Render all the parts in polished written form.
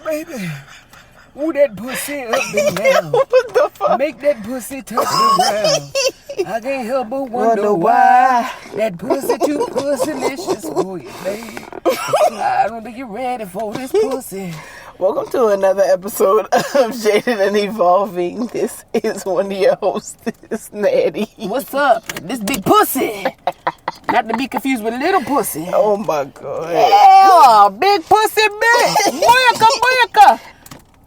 baby. Ooh, that pussy up and down. What the fuck? Make that pussy touch the ground. I can't help but wonder why. That pussy too pussylicious for you, baby. I don't think you're ready for this pussy. Welcome to another episode of Jaded and Evolving. This is one of your hosts, this Natty. What's up? This big pussy. Not to be confused with little pussy. Oh my god. Yeah, big pussy, bitch. Boyaka.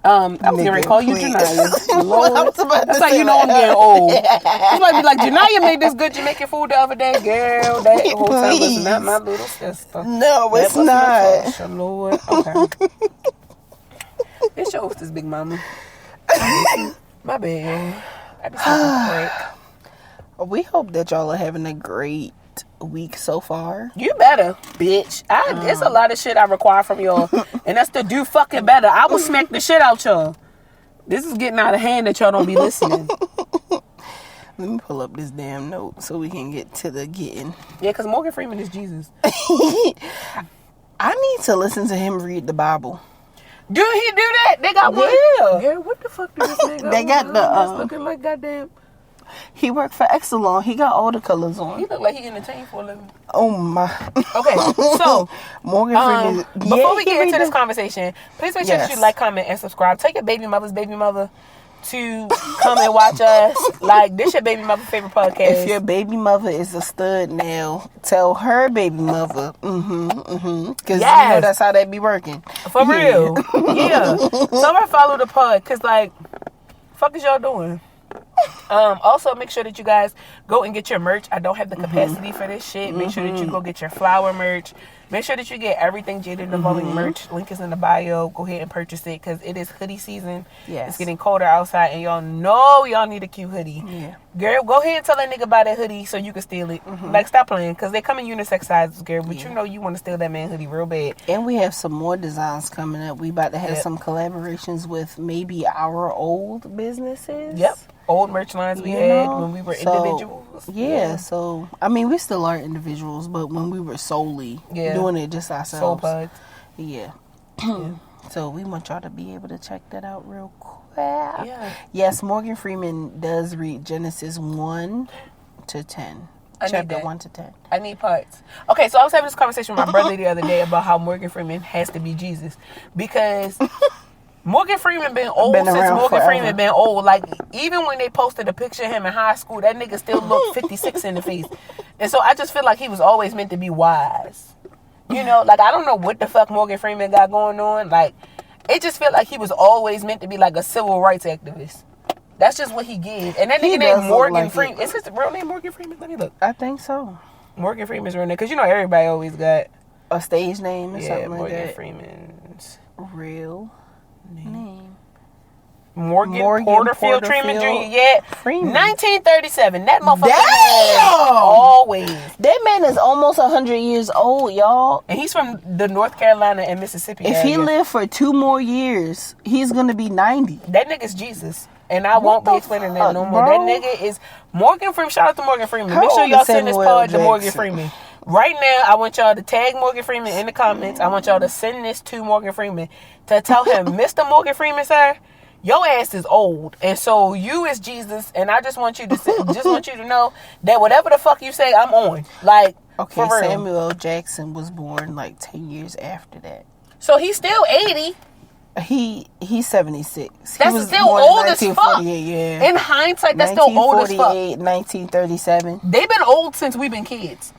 I was going to call you Janaya. Lord. That's how you know I'm getting old. You might be like, Janaya made this good Jamaican food the other day. Girl, that whole time was not my little sister. No, it's not. Natasha, Lord. Okay. It's your hostess, Big Mama. My bad. I just have a break. We hope that y'all are having a great week so far. You better, bitch. It's a lot of shit I require from y'all, and that's to do fucking better. I will smack the shit out y'all. This is getting out of hand that y'all don't be listening. Let me pull up this damn note so we can get to the getting. Yeah, because Morgan Freeman is Jesus. I need to listen to him read the Bible. Do he do that? They got one? Yeah. What the fuck do this nigga They got the that's looking like goddamn. He worked for Exelon. He got all the colors on. He look like he entertained for a living. Oh my. Okay, so Morgan Freeman. Before we get into this conversation, please make sure that you like, comment, and subscribe. Take your baby mother to come and watch us. Like, this your baby mother favorite podcast. If your baby mother is a stud now, tell her baby mother. Because you know that's how that be working. For real. Yeah. Somebody follow the pod, because, like, fuck is y'all doing? Also, make sure that you guys go and get your merch. I don't have the capacity for this shit. Make sure that you go get your flower merch. Make sure that you get everything jadedandevolving merch. Link is in the bio. Go ahead and purchase it because it is hoodie season. Yes. It's getting colder outside, and y'all know y'all need a cute hoodie. Yeah. Girl, go ahead and tell that nigga buy that hoodie so you can steal it. Like, stop playing, because they come in unisex sizes, girl. But you know you want to steal that man hoodie real bad. And we have some more designs coming up. We about to have some collaborations with maybe our old businesses. Yep. Old merch lines we had when we were individuals. Yeah, so, I mean, we still are individuals, but when we were solely doing it just ourselves. Soul plugs. Yeah. So we want y'all to be able to check that out real quick. Yeah. Yes, Morgan Freeman does read Genesis 1 to 10. Chapter 1 to 10. I need parts. Okay, so I was having this conversation with my brother the other day about how Morgan Freeman has to be Jesus. Because Morgan Freeman been old since Morgan Freeman been old. Like, even when they posted a picture of him in high school, that nigga still looked 56 in the face. And so I just feel like he was always meant to be wise. You know, like, I don't know what the fuck Morgan Freeman got going on. Like, it just felt like he was always meant to be like a civil rights activist. That's just what he gave. And that nigga named Morgan Freeman. Is his real name Morgan Freeman? Let me look. I think so. Morgan Freeman's real name. Because, you know, everybody always got a stage name or something like Morgan that. Freeman's real name. Morgan Porterfield Freeman Jr. Yeah. Freeman. 1937. That motherfucker. Damn! Always. That man is almost 100 years old, y'all. And he's from the North Carolina and Mississippi area. If he lived for 2 more years, he's going to be 90. That nigga's Jesus. And I won't be explaining that no more. Bro? That nigga is Morgan Freeman. Shout out to Morgan Freeman. Make sure y'all send this pod to Morgan Freeman. Right now, I want y'all to tag Morgan Freeman in the comments. I want y'all to send this to Morgan Freeman to tell him, Mr. Morgan Freeman, sir, your ass is old, and so you is Jesus, and I just want you to know that whatever the fuck you say, I'm on. Like, okay, for real. Samuel L. Jackson was born like 10 years after that. So he's still 80. He's 76. That's still old as fuck. Yeah. In hindsight, that's still old as fuck. 1937. They've been old since we've been kids.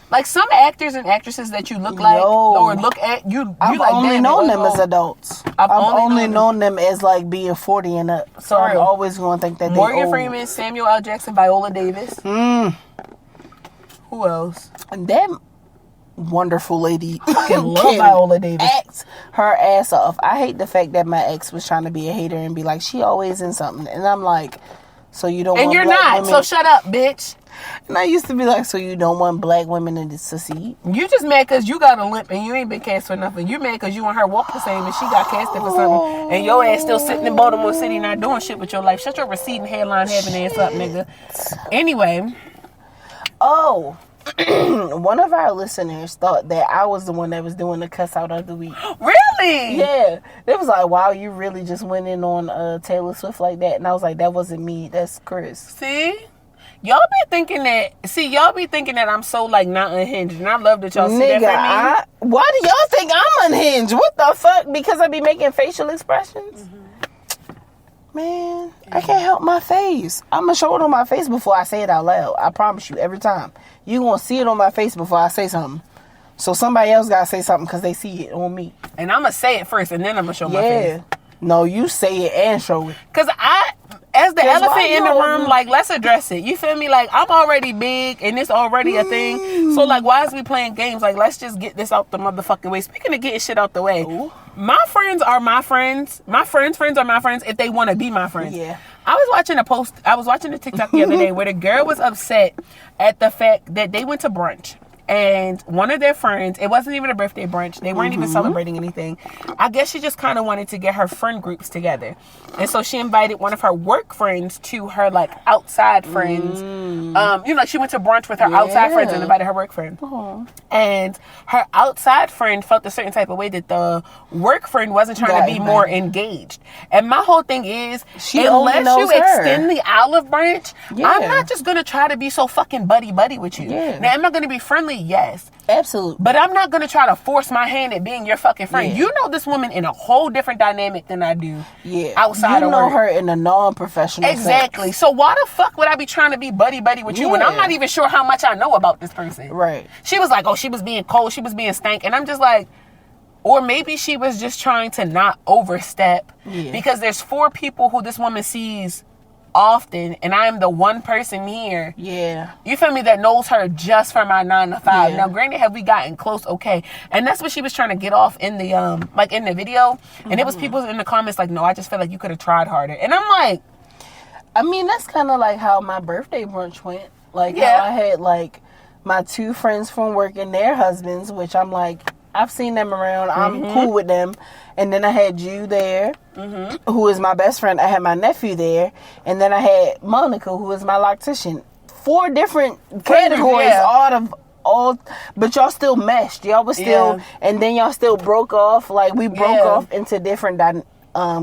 Like, some actors and actresses that you look like or look at, I've like, only known them as adults. I've only known them as like being 40 and up. So I'm always going to think that Morgan they're old. Freeman, Samuel L. Jackson, Viola Davis. Who else? And that wonderful lady fucking love Viola Davis. Acts her ass off. I hate the fact that my ex was trying to be a hater and be like, she always in something. And I'm like, so you don't and want you're black not, women? so shut up, bitch. And I used to be like, so you don't want black women to succeed? You just mad because you got a limp and you ain't been cast for nothing. You mad because you and her walk the same and she got casted for something. And your ass still sitting in Baltimore City not doing shit with your life. Shut your receding hairline having ass up, nigga. Anyway. Oh. One of our listeners thought that I was the one that was doing the cuss out of the week. Really? Really? Yeah. They was like, wow, you really just went in on Taylor Swift like that. And I was like, that wasn't me. That's Chris. See? Y'all be thinking that I'm so, like, not unhinged. And I love that y'all see that for me. Why do y'all think I'm unhinged? What the fuck? Because I be making facial expressions? Mm-hmm. Man, I can't help my face. I'm going to show it on my face before I say it out loud. I promise you, every time. You going to see it on my face before I say something. So somebody else got to say something because they see it on me. And I'm going to say it first, and then I'm going to show my face. No, you say it and show it. Because as the elephant in the room, like, let's address it. You feel me? Like, I'm already big, and it's already a thing. So, like, why is we playing games? Like, let's just get this out the motherfucking way. Speaking of getting shit out the way, my friends are my friends. My friends' friends are my friends if they want to be my friends. Yeah. I was watching a TikTok the other day where the girl was upset at the fact that they went to brunch. And one of their friends, it wasn't even a birthday brunch. They weren't even celebrating anything. I guess she just kind of wanted to get her friend groups together. And so she invited one of her work friends to her, like, outside friends. Like, she went to brunch with her outside friends and invited her work friend. And her outside friend felt a certain type of way that the work friend wasn't trying to be more engaged. And my whole thing is, unless you extend the olive branch, I'm not just going to try to be so fucking buddy-buddy with you. Now, am I going to be friendly? Yes. Absolutely. But I'm not going to try to force my hand at being your fucking friend. You know this woman in a whole different dynamic than I do outside of work. You know her in a non-professional Exactly. sense. So why the fuck would I be trying to be buddy-buddy with you when I'm not even sure how much I know about this person? Right. She was like, oh, she was being cold. She was being stank. And I'm just like, or maybe she was just trying to not overstep because there's 4 people who this woman sees often, and I'm the one person here. Yeah. You feel me? That knows her just from my 9 to 5. Now, granted, have we gotten close? Okay. And that's what she was trying to get off in the in the video. And it was people in the comments like, no, I just feel like you could have tried harder. And I'm like, I mean, that's kind of like how my birthday brunch went. Like, how I had like my 2 friends from work and their husbands, which I'm like, I've seen them around. I'm cool with them. And then I had you there, who is my best friend. I had my nephew there. And then I had Monica, who is my loctician. 4 different categories but y'all still meshed. Y'all was still, and then y'all still broke off. Like, we broke off into different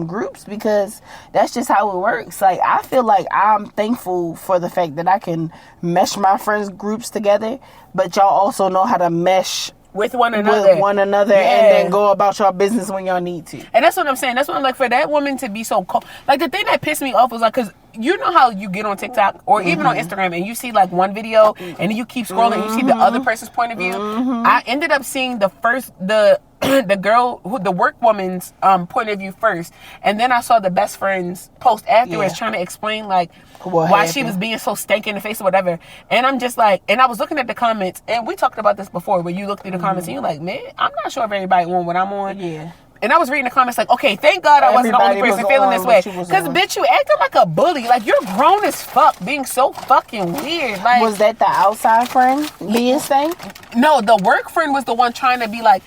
groups because that's just how it works. Like, I feel like I'm thankful for the fact that I can mesh my friends' groups together, but y'all also know how to mesh with one another and then go about your business when y'all need to. And that's what I'm saying. That's what I'm like, for that woman to be so cold. Like, the thing that pissed me off was like, because you know how you get on TikTok or even on Instagram and you see like one video and then you keep scrolling and you see the other person's point of view. I ended up seeing the girl, the work woman's point of view first, and then I saw the best friend's post afterwards trying to explain like why she was being so stank in the face or whatever. And I'm just like, and I was looking at the comments, and we talked about this before, where you looked through the comments and you're like, man, I'm not sure if everybody on what I'm on. And I was reading the comments like, okay, thank God I wasn't the only person feeling this way. Because, bitch, you acting like a bully. Like, you're grown as fuck, being so fucking weird. Like, was that the outside friend being stank? No, the work friend was the one trying to be like,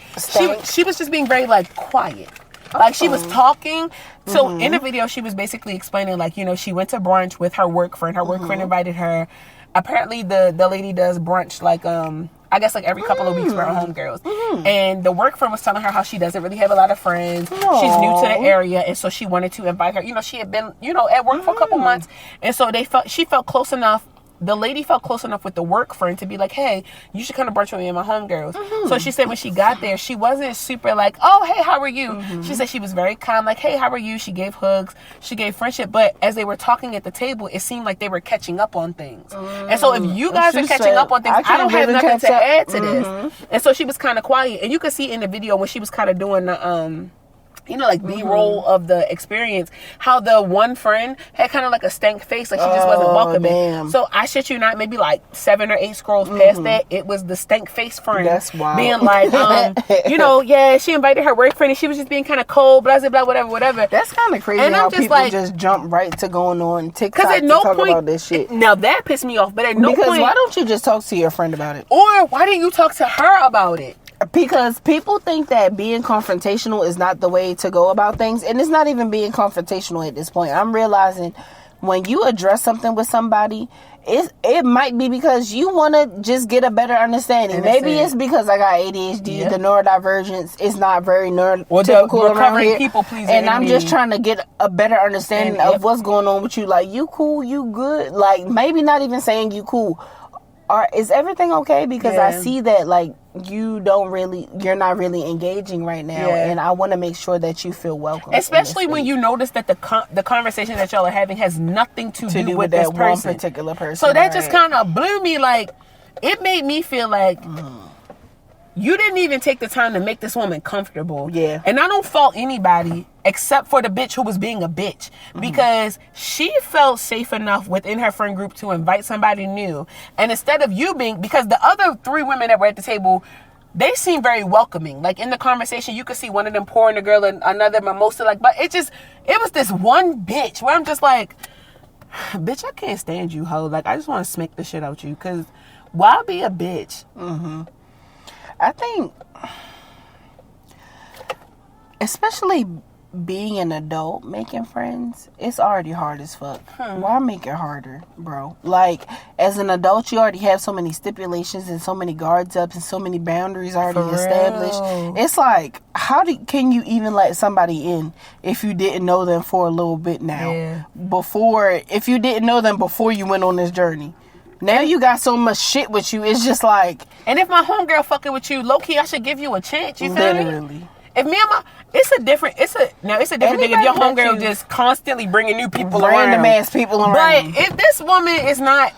she was just being very, like, quiet. Like, she was talking. So, in the video, she was basically explaining, like, you know, she went to brunch with her work friend. Her work friend invited her. Apparently, the lady does brunch, like, I guess like every couple of weeks for her homegirls. And the work friend was telling her how she doesn't really have a lot of friends. She's new to the area, and so she wanted to invite her. You know, she had been, you know, at work for a couple months, and so she felt close enough. The lady felt close enough with the work friend to be like, hey, you should come to brunch with me and my homegirls. So she said when she got there, she wasn't super like, oh, hey, how are you? She said she was very calm, like, hey, how are you? She gave hugs. She gave friendship. But as they were talking at the table, it seemed like they were catching up on things. And so if you guys are catching up on things, I don't have nothing to add to this. And so she was kind of quiet. And you could see in the video when she was kind of doing the, you know, like B-roll of the experience, how the one friend had kind of like a stank face, like she just wasn't welcoming. Damn. So I shit you not, maybe like 7 or 8 scrolls past that, it was the stank face friend. That's wild. Being like, you know, she invited her work friend and she was just being kind of cold, blah, blah, blah, whatever. That's kind of crazy, and how people just jump right to going on TikTok at no talk point, about this shit. Now that pissed me off, but at no point. Because why don't you just talk to your friend about it? Or why didn't you talk to her about it? Because people think that being confrontational is not the way to go about things. And it's not even being confrontational at this point. I'm realizing when you address something with somebody, it might be because you want to just get a better understanding. Maybe it's because I got ADHD, the neurodivergence is not very neurotypical around here, people pleasing, and I'm just trying to get a better understanding of what's going on with you. Like, you cool, you good, like maybe not even saying you cool. Is everything okay? Because I see that like you're not really engaging right now, and I want to make sure that you feel welcome. Especially when you notice that the conversation that y'all are having has nothing to do with this one particular person. So that just kind of blew me. Like, it made me feel like you didn't even take the time to make this woman comfortable. Yeah. And I don't fault anybody except for the bitch who was being a bitch. Because she felt safe enough within her friend group to invite somebody new. And instead of you being... Because the other 3 women that were at the table, they seemed very welcoming. Like, in the conversation, you could see one of them pouring the girl and another mimosa. Like, but it was this one bitch where I'm just like, bitch, I can't stand you, hoe. Like, I just want to smack the shit out you. Because why be a bitch? I think, especially being an adult making friends, it's already hard as fuck. Why make it harder, bro? Like, as an adult, you already have so many stipulations and so many guards up and so many boundaries already established. It's like, can you even let somebody in if you didn't know them for a little bit now? If you didn't know them before you went on this journey. Now you got so much shit with you. It's just like... And if my homegirl fucking with you, low-key, I should give you a chance. You feel me? If me and my... It's a different thing if your homegirl just constantly bringing new people around. Random ass people around. But if this woman is not...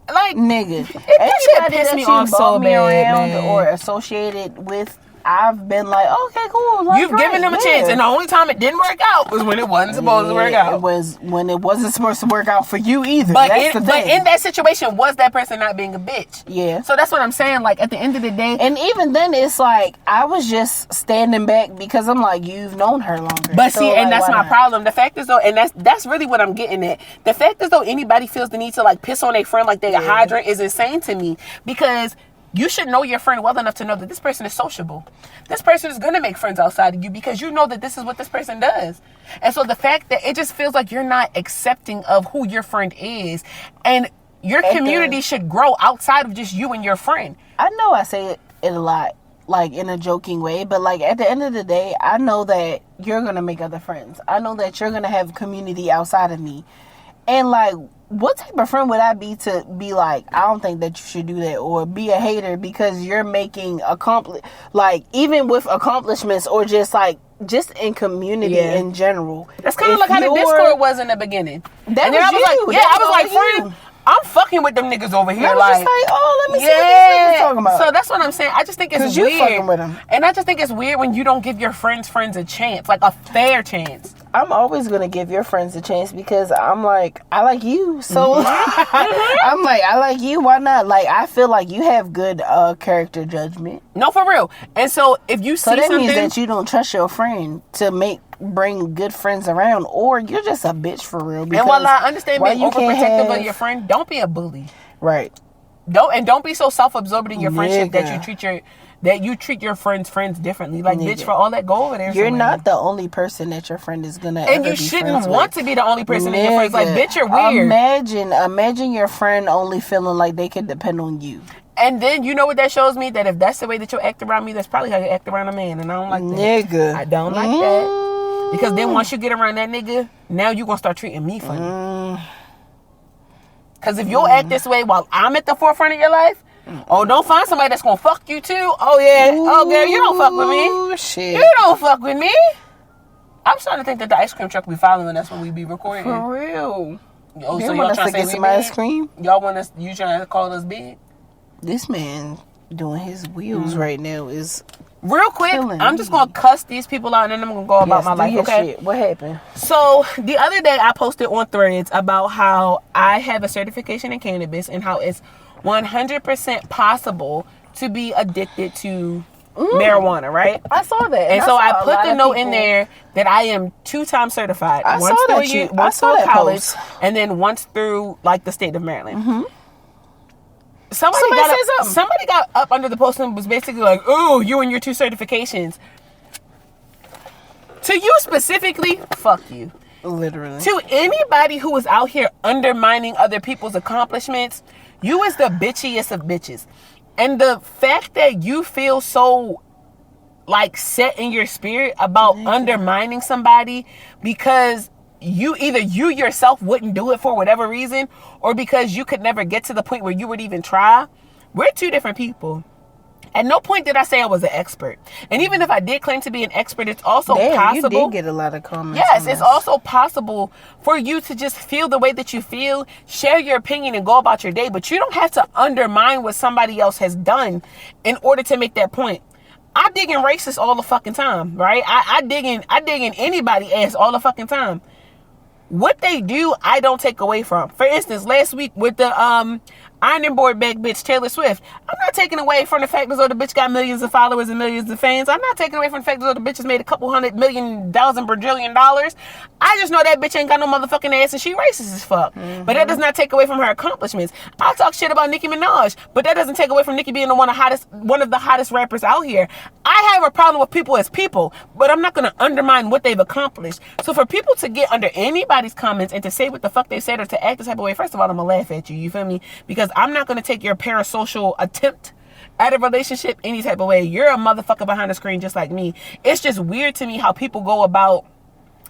Like... Nigga. Anybody that me off so bad, or associated with... I've been like, okay, cool. Like, you've given them a chance, and the only time it didn't work out was when it wasn't supposed to work out. It was when it wasn't supposed to work out for you either. But in that situation, was that person not being a bitch? Yeah. So that's what I'm saying. Like, at the end of the day, and even then, it's like I was just standing back because I'm like, you've known her longer. But so, see, and that's my problem. The fact is though, and that's really what I'm getting at. The fact is though, anybody feels the need to like piss on a friend like they a hydrant is insane to me, because you should know your friend well enough to know that this person is sociable. This person is going to make friends outside of you because you know that this is what this person does. And so the fact that it just feels like you're not accepting of who your friend is, and your community should grow outside of just you and your friend. I know I say it a lot, like in a joking way, but like at the end of the day, I know that you're going to make other friends. I know that you're going to have community outside of me. And like, what type of friend would I be to be like, I don't think that you should do that, or be a hater because you're making like even with accomplishments, or just in community in general. That's kind of like how the Discord was in the beginning. I was like, friend, I'm fucking with them niggas over here. Like, just like, oh, let me see what this nigga's talking about. So that's what I'm saying. I just think it's weird. Fucking with them. And I just think it's weird when you don't give your friends a chance, like a fair chance. I'm always going to give your friends a chance because I'm like, I like you. So I'm like, I like you. Why not? Like, I feel like you have good character judgment. No, for real. And so if you see something... So that means that you don't trust your friend to bring good friends around, or you're just a bitch for real. And while I understand being overprotective of your friend, don't be a bully. Right. Don't be so self-absorbed in your friendship that you treat your friends differently. Like, bitch, for all that, go over there. You're not the only person that your friend is gonna and you shouldn't want to be the only person in your friends. Like, bitch, you're weird. Imagine your friend only feeling like they can depend on you. And then you know what that shows me? That if that's the way that you act around me, that's probably how you act around a man. And I don't like that. Nigga. I don't like that. Because then once you get around that nigga, now you gonna start treating me funny. Because if you'll act this way while I'm at the forefront of your life, oh, don't find somebody that's gonna fuck you too. Oh yeah. Oh girl, you don't fuck with me. Shit. You don't fuck with me. I'm starting to think that the ice cream truck will be following us when we be recording. For real. Oh, so y'all trying to get some ice cream? Y'all want us? You trying to call us big? This man doing his wheels right now is real quick. I'm just gonna cuss these people out, and then I'm gonna go about my life. Okay. Shit. What happened? So the other day, I posted on Threads about how I have a certification in cannabis and how it's 100% possible to be addicted to marijuana, right? I saw that. And so I put the note in there that I am 2-time certified. Once through college, and then once through like the state of Maryland. Somebody got up under the post and was basically like, "Oh, you and your 2 certifications." To you specifically, fuck you. Literally. To anybody who is out here undermining other people's accomplishments, you is the bitchiest of bitches. And the fact that you feel so like set in your spirit about undermining somebody because you yourself wouldn't do it for whatever reason, or because you could never get to the point where you would even try. We're two different people. At no point did I say I was an expert. And even if I did claim to be an expert, it's also possible. You did get a lot of comments. Yes, it's also possible for you to just feel the way that you feel, share your opinion, and go about your day. But you don't have to undermine what somebody else has done in order to make that point. I dig in racists all the fucking time, right? I dig in anybody ass all the fucking time. What they do, I don't take away from. For instance, last week with the ironing board back bitch Taylor Swift, I'm not taking away from the fact that the bitch got millions of followers and millions of fans. I'm not taking away from the fact that the bitch has made a couple $100 million, bajillion dollars. I just know that bitch ain't got no motherfucking ass and she racist as fuck. Mm-hmm. But that does not take away from her accomplishments. I'll talk shit about Nicki Minaj, but that doesn't take away from Nicki being one of the hottest rappers out here. I have a problem with people as people, but I'm not going to undermine what they've accomplished. So for people to get under anybody's comments and to say what the fuck they said or to act this type of way, first of all, I'm going to laugh at you. You feel me? Because I'm not going to take your parasocial attempt at a relationship any type of way. You're a motherfucker behind the screen just like me. It's just weird to me how people go about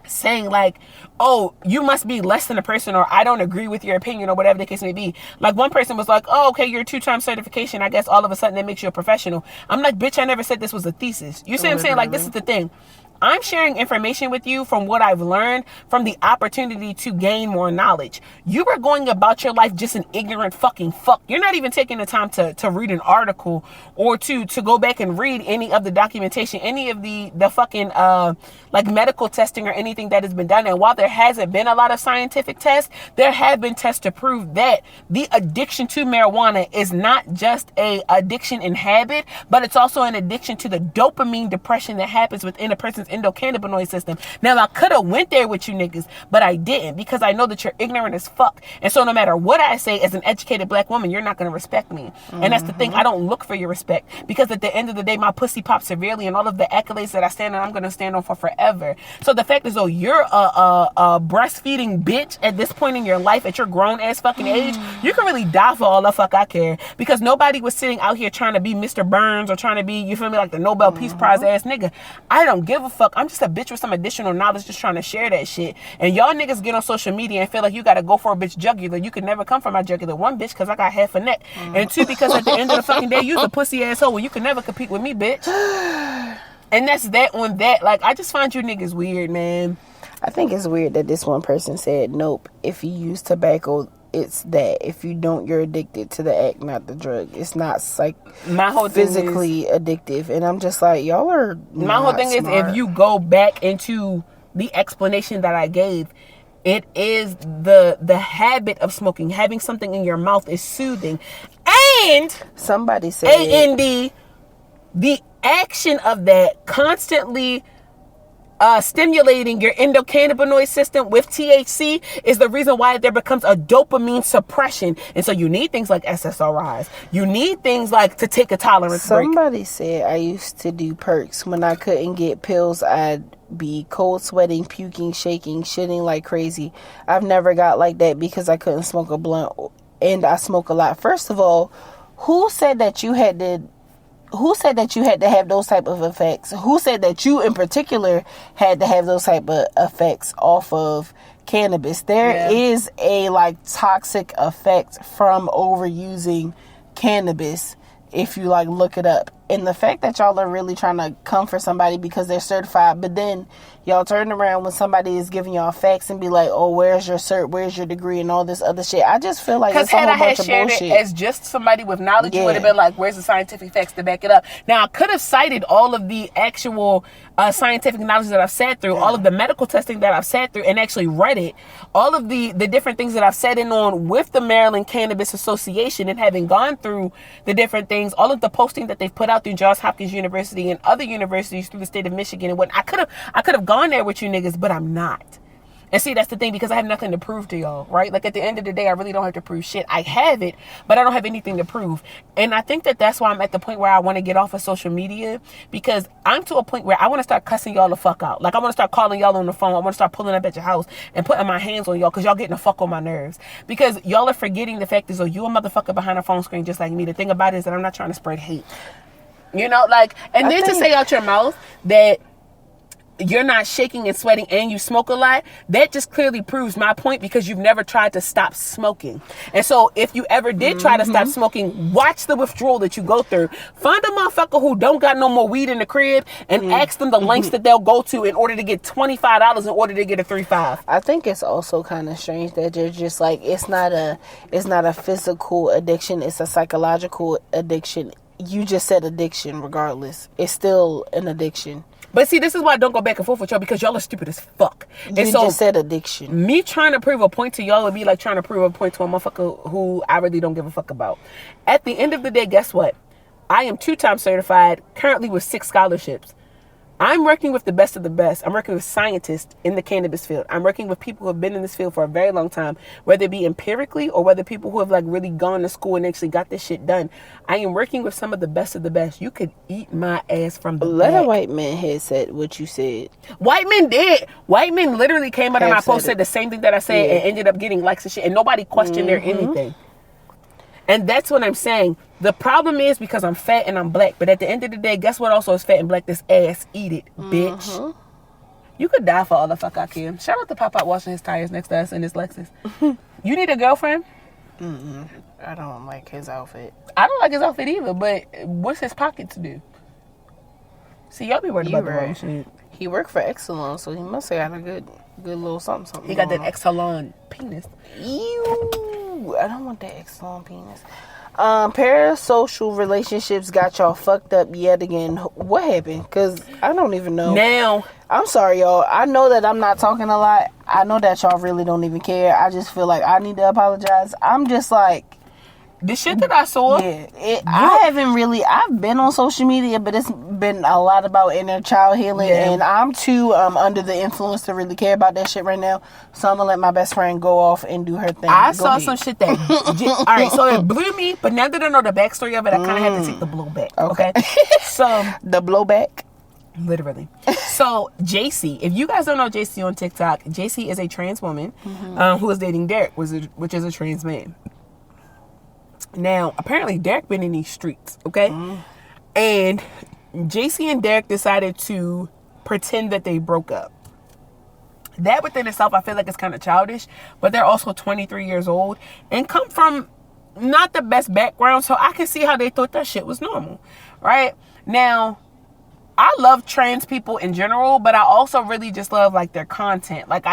saying like, oh, you must be less than a person, or I don't agree with your opinion, or whatever the case may be. Like one person was like, oh, okay, you're a 2-time certification. I guess all of a sudden that makes you a professional. I'm like, bitch, I never said this was a thesis. You see what I'm saying? Like, this is the thing. I'm sharing information with you from what I've learned, from the opportunity to gain more knowledge. You are going about your life just an ignorant fucking fuck. You're not even taking the time to read an article or to go back and read any of the documentation, any of the fucking like medical testing or anything that has been done. And while there hasn't been a lot of scientific tests, there have been tests to prove that the addiction to marijuana is not just a addiction in habit, but it's also an addiction to the dopamine depression that happens within a person's endocannabinoid system. Now, I could have went there with you niggas, but I didn't, because I know that you're ignorant as fuck. And so no matter what I say as an educated black woman, you're not going to respect me. Mm-hmm. And that's the thing. I don't look for your respect, because at the end of the day, my pussy pops severely, and all of the accolades that I stand on, I'm going to stand on for forever. So the fact is, though, you're a breastfeeding bitch at this point in your life, at your grown ass fucking age, you can really die for all the fuck I care, because nobody was sitting out here trying to be Mr. Burns or trying to be, you feel me, like the Nobel Peace Prize ass nigga. I don't give a fuck. I'm just a bitch with some additional knowledge, just trying to share that shit. And y'all niggas get on social media and feel like you gotta go for a bitch jugular. You could never come for my jugular. One, bitch, because I got half a neck. And two, because at the end of the fucking day, you's a pussy asshole. You can never compete with me, bitch. And that's that on that. Like, I just find you niggas weird, man. I think it's weird that this one person said, nope, if you use tobacco, it's that. If you don't, you're addicted to the act, not the drug. It's not physically addictive. And I'm just like, y'all are my whole thing smart. Is if you go back into the explanation that I gave, it is the habit of smoking. Having something in your mouth is soothing. And somebody said AND, the action of that constantly stimulating your endocannabinoid system with THC is the reason why there becomes a dopamine suppression. And so you need things like SSRIs. You need things like to take a tolerance break. Somebody said I used to do perks. When I couldn't get pills, I'd be cold sweating, puking, shaking, shitting like crazy. I've never got like that because I couldn't smoke a blunt, and I smoke a lot. First of all, who said that you had to have those type of effects? Who said that you in particular had to have those type of effects off of cannabis? There is a toxic effect from overusing cannabis if you look it up. And the fact that y'all are really trying to come for somebody because they're certified, but then y'all turn around when somebody is giving y'all facts and be like, oh, where's your cert, where's your degree, and all this other shit. I just feel like it's a whole bunch of bullshit. Because had I shared it as just somebody with knowledge, you would have been like, where's the scientific facts to back it up? Now, I could have cited all of the actual scientific knowledge that I've sat through, all of the medical testing that I've sat through, and actually read it, all of the different things that I've sat in on with the Maryland Cannabis Association, and having gone through the different things, all of the posting that they've put out through Johns Hopkins University and other universities through the state of Michigan and what I could have gone there with you niggas, but I'm not. And see, that's the thing, because I have nothing to prove to y'all, right? Like, at the end of the day, I really don't have to prove shit. I have it, but I don't have anything to prove. And I think that that's why I'm at the point where I want to get off of social media, because I'm to a point where I want to start cussing y'all the fuck out. Like, I want to start calling y'all on the phone. I want to start pulling up at your house and putting my hands on y'all, because y'all getting the fuck on my nerves. Because y'all are forgetting the fact is, you a motherfucker behind a phone screen just like me. The thing about it is that I'm not trying to spread hate. You know, like, and then to say out your mouth that you're not shaking and sweating and you smoke a lot, that just clearly proves my point, because you've never tried to stop smoking. And so if you ever did try to stop smoking, watch the withdrawal that you go through. Find a motherfucker who don't got no more weed in the crib and ask them the lengths that they'll go to in order to get $25 in order to get a 3.5. I think it's also kind of strange that you're just like, it's not a physical addiction, it's a psychological addiction. You just said addiction regardless. It's still an addiction. But see, this is why I don't go back and forth with y'all, because y'all are stupid as fuck. And you just said addiction. Me trying to prove a point to y'all would be like trying to prove a point to a motherfucker who I really don't give a fuck about. At the end of the day, guess what? I am 2-time certified, currently with 6 scholarships. I'm working with the best of the best. I'm working with scientists in the cannabis field. I'm working with people who have been in this field for a very long time, whether it be empirically or whether people who have like really gone to school and actually got this shit done. I am working with some of the best of the best. You could eat my ass from the Let back. a white man had said what you said. White men did. White men literally came out of my post, said the same thing that I said, and ended up getting likes and shit, and nobody questioned their anything. And that's what I'm saying. The problem is because I'm fat and I'm black. But at the end of the day, guess what also is fat and black? This ass. Eat it, bitch. You could die for all the fuck I can. Shout out to Pop-Out washing his tires next to us in his Lexus. You need a girlfriend? I don't like his outfit. I don't like his outfit either, but what's his pockets do? See, y'all be worried about the wrong shit. He worked for Exelon, so he must have got a good little something. He got that Exelon penis. Ew. I don't want that Exelon penis. Parasocial relationships got y'all fucked up yet again. What happened? Because I don't even know. Now, I'm sorry, y'all. I know that I'm not talking a lot. I know that y'all really don't even care. I just feel like I need to apologize. I'm just like, the shit that I saw. Yeah, I've been on social media, but it's been a lot about inner child healing, and I'm too under the influence to really care about that shit right now. So I'm gonna let my best friend go off and do her thing. I saw some shit that. All right, so it blew me, but now that I know the backstory of it, I kind of had to take the blowback. Okay, so the blowback. Literally. So JC, if you guys don't know JC on TikTok, JC is a trans woman who is dating Derek, which is a trans man. Now, apparently Derek been in these streets, okay? And JC and Derek decided to pretend that they broke up. That within itself, I feel like it's kind of childish, but they're also 23 years old and come from not the best background, so I can see how they thought that shit was normal, right? Now, I love trans people in general, but I also really just love like their content. Like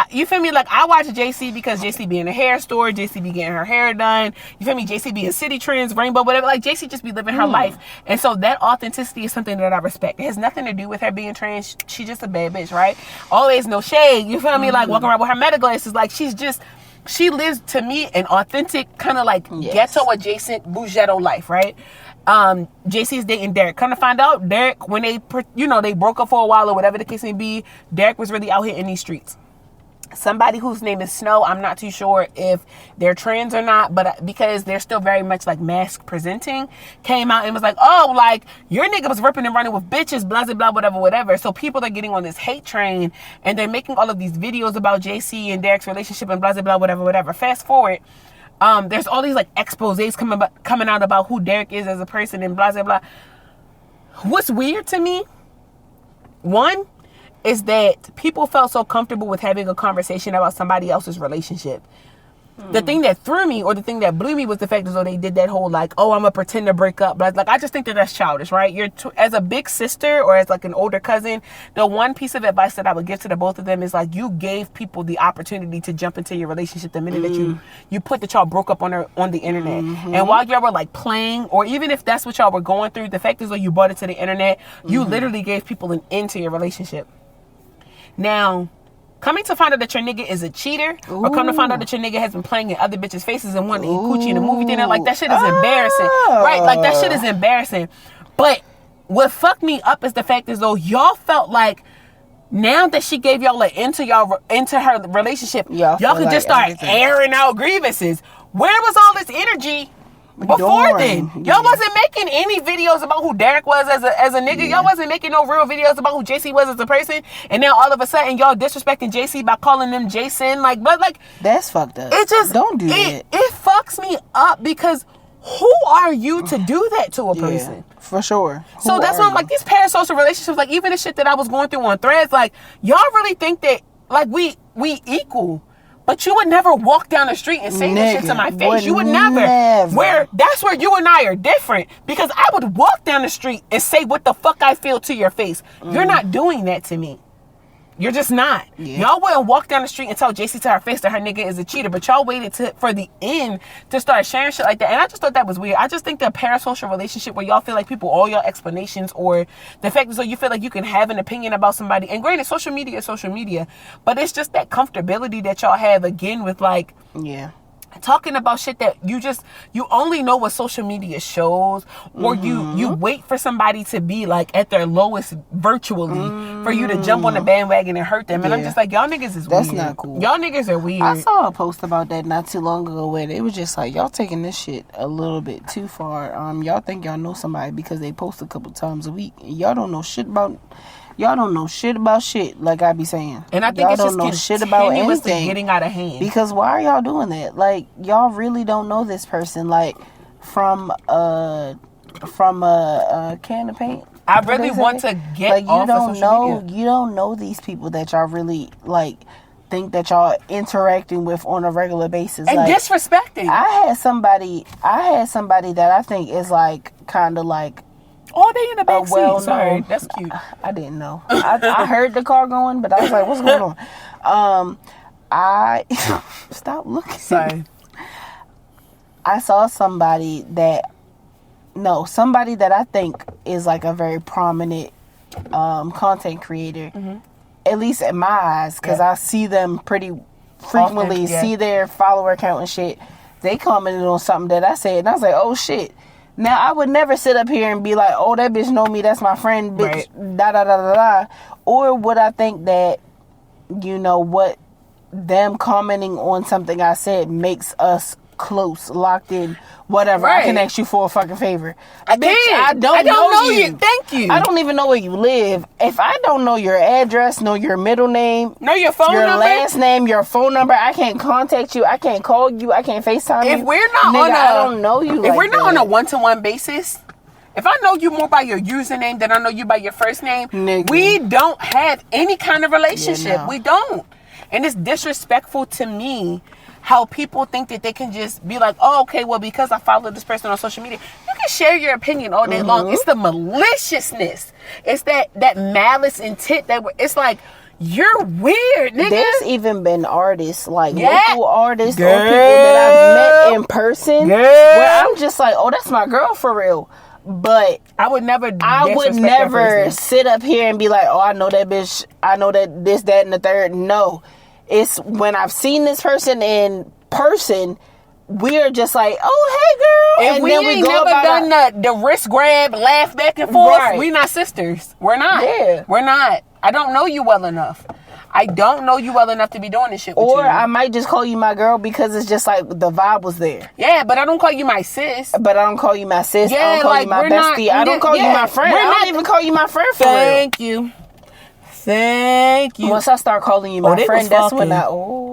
you feel me? Like I watch JC because JC be in a hair store, JC be getting her hair done. You feel me? JC be in City Trends, Rainbow, whatever. Like JC just be living her life. And so that authenticity is something that I respect. It has nothing to do with her being trans. She's just a bad bitch, right? Always no shade. You feel me? Like walking around with her meta glasses. Like she lives to me an authentic kind of like ghetto adjacent Bougetto life, right? JC is dating Derek. Come to find out, Derek, when they broke up for a while or whatever the case may be, Derek was really out here in these streets. Somebody whose name is Snow, I'm not too sure if they're trans or not, but because they're still very much like mask presenting, came out and was like, oh, like your nigga was ripping and running with bitches, blah, blah, blah, whatever. So people are getting on this hate train and they're making all of these videos about JC and Derek's relationship and blah, blah, blah, whatever. Fast forward. There's all these like exposés coming out about who Derek is as a person and blah, blah, blah. What's weird to me, one, is that people felt so comfortable with having a conversation about somebody else's relationship. The thing that threw me, or the thing that blew me, was the fact that they did that whole like, oh, I'm gonna pretend to break up. But like, I just think that that's childish, right? As a big sister or as like an older cousin, the one piece of advice that I would give to the both of them is like, you gave people the opportunity to jump into your relationship the minute that you put that y'all broke up on the internet. And while y'all were like playing, or even if that's what y'all were going through, the fact is that you brought it to the internet, you literally gave people an end to your relationship. Now, coming to find out that your nigga is a cheater, or come to find out that your nigga has been playing in other bitches' faces and wanting to eat coochie in a movie theater, like that shit is embarrassing. Right? Like that shit is embarrassing. But what fucked me up is the fact is though y'all felt like Now that she gave y'all into her relationship, y'all could just start airing out grievances. Where was all this energy before then? Y'all wasn't making any videos about who Derek was as a nigga. Y'all wasn't making no real videos about who JC was as a person. And now all of a sudden y'all disrespecting JC by calling them Jason. That's fucked up. It just don't do that. It fucks me up because who are you to do that to a person? For sure. So that's why I'm like, these parasocial relationships, like even the shit that I was going through on Threads, like y'all really think that like we equal. But you would never walk down the street and say this shit to my face. You would never. That's where you and I are different. Because I would walk down the street and say what the fuck I feel to your face. You're not doing that to me. You're just not. Yeah. Y'all wouldn't walk down the street and tell JC to her face that her nigga is a cheater, but y'all waited for the end to start sharing shit like that. And I just thought that was weird. I just think the parasocial relationship where y'all feel like people owe y'all explanations, or the fact that so you feel like you can have an opinion about somebody. And granted, social media is social media, but it's just that comfortability that y'all have again with like, talking about shit that you only know what social media shows, or you wait for somebody to be like at their lowest virtually for you to jump on the bandwagon and hurt them. And I'm just like, y'all niggas is weird. That's not cool. Y'all niggas are weird. I saw a post about that not too long ago where it was just like, y'all taking this shit a little bit too far. Y'all think y'all know somebody because they post a couple times a week, and y'all don't know shit about shit, like I be saying. And I think y'all it's don't just know shit about anything, getting out of hand. Because why are y'all doing that? Like, y'all really don't know this person, like from a can of paint. I really want to get like, off of social media. You don't know these people that y'all really like think that y'all interacting with on a regular basis and like, disrespecting. I had somebody that I think is like kind of like. Oh, they in the back seat. Sorry, that's cute. I didn't know. I heard the car going, but I was like, what's going on? I stop looking. Sorry. I saw somebody that I think is like a very prominent content creator, at least in my eyes, because I see them pretty frequently, see their follower count and shit. They commented on something that I said, and I was like, oh shit. Now, I would never sit up here and be like, oh, that bitch know me, that's my friend, bitch, da-da-da-da-da. Or would I think that, you know, what them commenting on something I said makes us close, locked in, whatever. I can ask you for a fucking favor. I don't know you. Thank you. I don't even know where you live. If I don't know your address, know your middle name, know your phone number, your last name, your phone number, I can't contact you. I can't call you. I can't FaceTime you. If we're not I don't know you. If we're not on a one-to-one basis, if I know you more by your username than I know you by your first name, we don't have any kind of relationship. Yeah, no. We don't. And it's disrespectful to me how people think that they can just be like, oh, okay, well, because I follow this person on social media, you can share your opinion all day long. It's the maliciousness. It's that malice intent that it's like, you're weird, nigga. There's even been artists, like local artists or people that I've met in person where I'm just like, oh, that's my girl for real. But I would never sit up here and be like, oh, I know that bitch, I know that this, that, and the third. No. It's when I've seen this person in person, we're just like, oh, hey, girl. And we ain't never done the wrist grab, laugh back and forth. Right. We not sisters. We're not. Yeah. We're not. I don't know you well enough. I don't know you well enough to be doing this shit with you. Or I might just call you my girl because it's just like the vibe was there. Yeah, but I don't call you my sis. But I don't call you my sis. Yeah, I don't call you my bestie. I don't call you my friend. I don't even call you my friend for real. Thank you. Once I start calling you my friend, that's when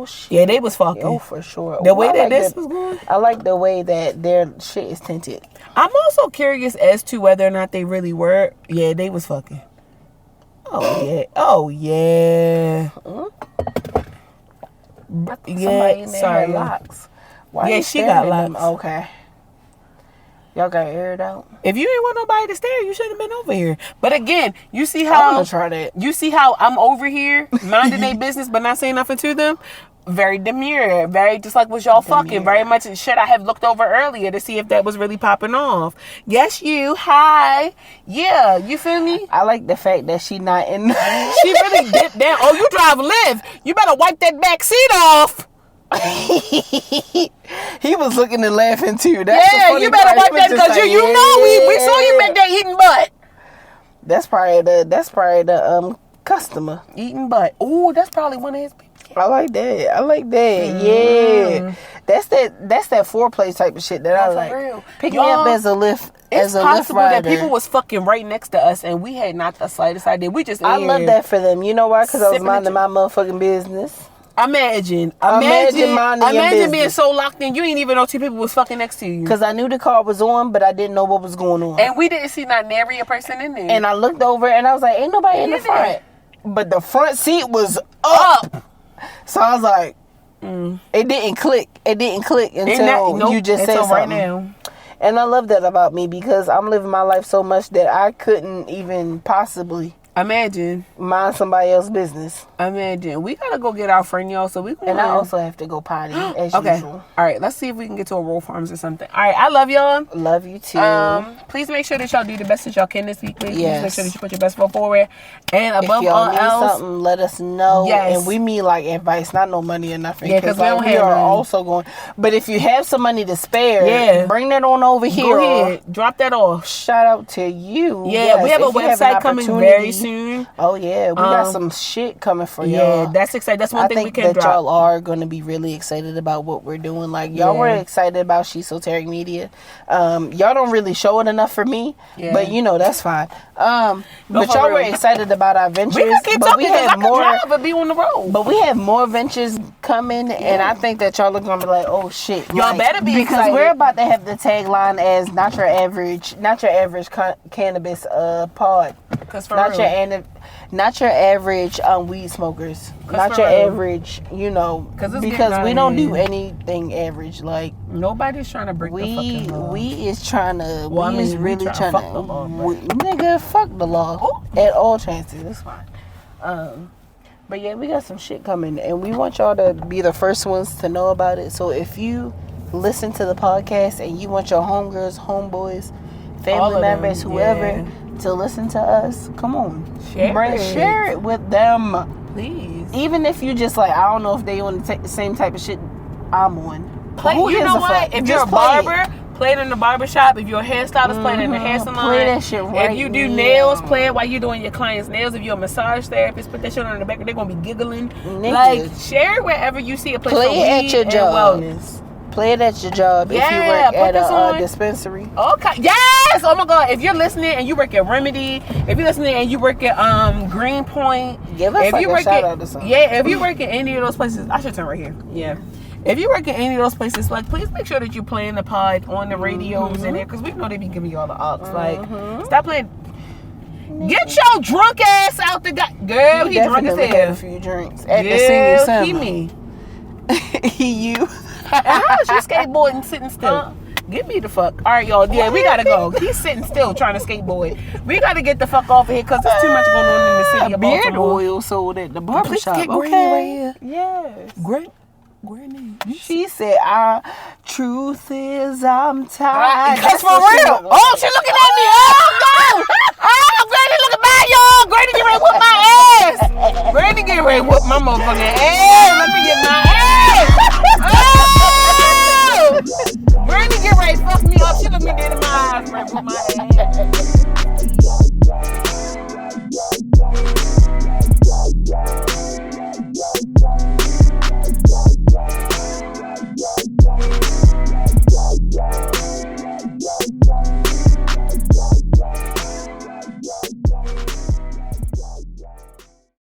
shit. Yeah, they was fucking. Oh, for sure. The way that this was going. I like the way that their shit is tinted. I'm also curious as to whether or not they really were. Yeah, they was fucking. Oh, yeah. Oh, yeah. Yeah, sorry. Locks. Why she got locks. Okay. Y'all got aired out. If you ain't want nobody to stare, you shouldn't have been over here. But again, you see how I'm gonna try that. You see how I'm over here minding their business but not saying nothing to them? Very demure, very just like was y'all fucking. Very much shit I have looked over earlier to see if that was really popping off. Yes, you. Hi. Yeah, you feel me? I like the fact that she not in. She really dipped down. Oh, you drive Lyft. You better wipe that back seat off. He was looking and laughing too. That's you better wipe that because you know we saw you back there eating butt. That's probably the customer. Eating butt. Ooh, that's probably one of his people. I like that. Yeah. That's that foreplay type of shit that I like. Real. Pick me up as a Lyft. It's possible that people was fucking right next to us and we had not the slightest idea. We just I love that for them. You know why? Because I was minding my motherfucking business. Imagine being so locked in, you didn't even know two people was fucking next to you. Because I knew the car was on, but I didn't know what was going on. And we didn't see not nary a person in there. And I looked over and I was like, ain't nobody in the front. But the front seat was up. So I was like, it didn't click. It didn't click until you just said something. Right now. And I love that about me because I'm living my life so much that I couldn't even possibly imagine mind somebody else's business. Imagine. We gotta go get our friend, y'all. So we can. And I also have to go potty as usual. All right, let's see if we can get to a Roll Farms or something. All right, I love y'all. Love you too. Please make sure that y'all do the best that y'all can this week. Please make sure that you put your best foot forward. And above all else, something, let us know. Yes. And we mean like advice, not no money or nothing. Yeah, because like, we are also going. But if you have some money to spare, bring that on over here. Go ahead, drop that off. Shout out to you. Yeah, we have a website coming very soon. Oh yeah, we got some shit coming for y'all. Yeah, that's exciting. That's one thing we can drop. Y'all are going to be really excited about what we're doing. Like y'all were excited about Shesoteric Media. Y'all don't really show it enough for me, but you know that's fine. But y'all were excited about our ventures. We can keep talking because I can drive and be on the road. But we have more ventures coming, and I think that y'all are going to be like, oh shit, y'all better be because excited. We're about to have the tagline as not your average cannabis pod. Not your average weed smokers. Not your average, you know, because we don't do anything average. Like nobody's trying to break the fucking law. We is trying to. Well, we is really trying to. Fuck the law, nigga, fuck the law at all chances. It's fine. But yeah, we got some shit coming, and we want y'all to be the first ones to know about it. So if you listen to the podcast and you want your homegirls, homeboys, family members, whoever. To listen to us, come on, share it with them, please. Even if you just like, I don't know if they on the same type of shit I'm on. You know what? If you're a barber, play it in the barbershop. If you're a hairstylist, play it in the hair salon. Play that shit right. If you do nails, play it while you're doing your client's nails. If you're a massage therapist, put that shit on the back. They're gonna be giggling. Niggas. Like share it wherever you see a place. Play for it at your job. Wellness. Play it at your job if you work at a dispensary. Okay. Yes. Oh my God. If you're listening and you work at Remedy, if you're listening and you work at Greenpoint, give us a shout out to something. Yeah. If you work at any of those places, I should turn right here. Yeah. If you work at any of those places, like please make sure that you're playing the pod on the radios in there because we know they be giving you all the aux. Like stop playing. Get your drunk ass out the girl. He drunk as hell. Had a few drinks at the senior center. He me. He you. How is you skateboarding sitting still? Get me the fuck. All right, y'all. Yeah, we gotta go. He's sitting still trying to skateboard. We gotta get the fuck off of here because there's too much going on in the city of Baltimore. Beard oil sold at the barbershop. Get Granny right here. Yes. Granny. She said, "Our truth is I'm tired." That's for real. Oh, she looking at me. Oh no. Oh, Granny looking back, y'all. Granny get ready to whoop my ass. Granny get ready to whoop my motherfucking ass. Let me get my ass. Oh! Granny get ready to fuck me up. She look me dead in my eyes. Right with my